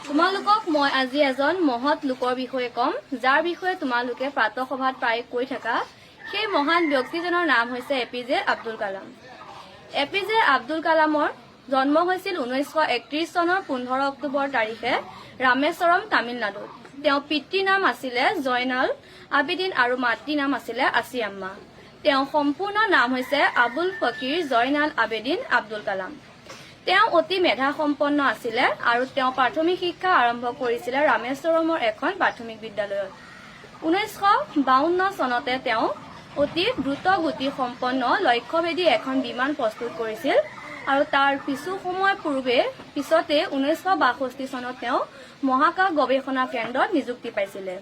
তোমালোকক মই আজি এজন মহৎ লোকৰ বিষয়ে কম, যাৰ বিষয়ে তোমালোকে প্ৰাতঃসভাত প্ৰায় কৈ থাকা। সেই মহান ব্যক্তিজনৰ নাম হৈছে এপিজে আব্দুল কালাম। এপিজে আব্দুল কালামৰ জন্ম হৈছিল 1931 চনৰ 15 অক্টোবৰ তাৰিখে ৰামেশ্বৰম, তামিলনাডুত। তেওঁৰ পিতৃৰ নাম আছিলে জয়নাল আবেদিন আৰু মাতৃৰ নাম আছিলে আসিয়াম্মা। তেওঁৰ সম্পূৰ্ণ নাম হৈছে আবুল ফকিৰ জয়নাল আবেদিন আব্দুল কালাম। তেওঁ অতি মেধাসম্পন্ন আছিলে আৰু তেওঁ প্ৰাথমিক শিক্ষা আৰম্ভ কৰিছিলে ৰামেশ্বৰমৰ এখন প্ৰাথমিক বিদ্যালয়ত। 1952 চনতে তেওঁ অতি দ্ৰুত গতি সম্পন্ন লক্ষ্যভেদী এখন বিমান প্ৰস্তুত কৰিছিল আৰু তাৰ কিছু সময় পিছতে 1962 চনত তেওঁ মহাকাশ গৱেষণা কেন্দ্ৰত নিযুক্তি পাইছিলে।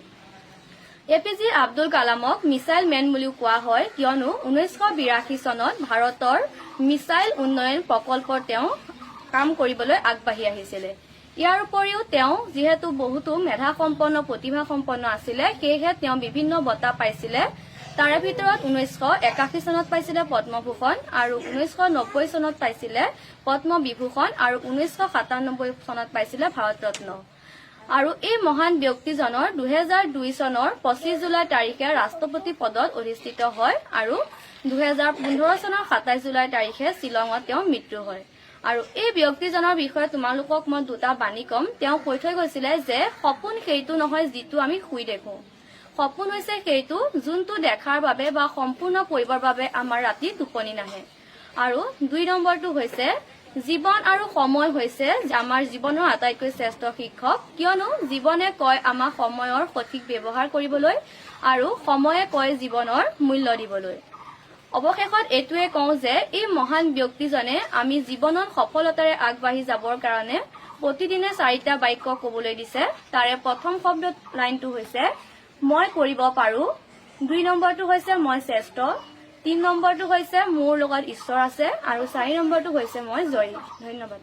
এপিজে আব্দুল কালামক মিছাইল মেন বুলিও কোৱা হয়, কিয়নো 1982 চনত ভাৰতৰ মিছাইল উন্নয়ন প্ৰকল্পৰ তেওঁ কাম কৰিবলৈ আগবাঢ়ি আহিছিলে। ইয়াৰ উপৰিও তেওঁ যিহেতু বহুতো মেধাসম্পন্ন প্ৰতিভাসম্পন্ন আছিলে, সেয়েহে তেওঁ বিভিন্ন বঁটা পাইছিলে। তাৰে ভিতৰত 1981 চনত পাইছিলে পদ্মভূষণ আৰু 1990 চনত পাইছিলে পদ্মবিভূষণ আৰু 1997 চনত পাইছিলে ভাৰত ৰত্ন। আৰু এই মহান ব্যক্তিজনৰ 2002 চনৰ 25 জুলাই তাৰিখে ৰাষ্ট্ৰপতি পদত অধিষ্ঠিত হয় আৰু 2015 চনৰ 27 জুলাই তাৰিখে শ্বিলঙত তেওঁৰ মৃত্যু হয়। আৰু এই ব্যক্তিজনৰ বিষয়ে তোমালোকক মই দুটা বাণী কম। তেওঁ কৈ থৈ গৈছিলে যে সপোন সেইটো নহয় যিটো আমি শুই দেখো, সপোন হৈছে সেইটো যোনটো দেখাৰ বাবে বা সম্পূৰ্ণ কৰিবৰ বাবে আমাৰ ৰাতি টোপনি নাহে। আৰু 2 নম্বৰটো হৈছে জীৱন আৰু সময় হৈছে আমাৰ জীৱনৰ আটাইতকৈ শ্ৰেষ্ঠ শিক্ষক, কিয়নো জীৱনে কয় আমাক সময়ৰ সঠিক ব্যৱহাৰ কৰিবলৈ আৰু সময়ে কয় জীৱনৰ মূল্য দিবলৈ। অৱশেষত এইটোৱে কওঁ যে এই মহান ব্যক্তিজনে আমি জীৱনত সফলতাৰে আগবাঢ়ি যাবৰ কাৰণে প্ৰতিদিনে 4টা বাক্য কবলৈ দিছে। তাৰে প্ৰথম শব্দ লাইনটো হৈছে মই কৰিব পাৰো, 2 নম্বৰটো হৈছে মই শ্ৰেষ্ঠ, 3 নম্বৰটো হৈছে মোৰ লগত ঈশ্বৰ আছে আৰু 4 নম্বৰটো হৈছে মই জয়ী। ধন্যবাদ।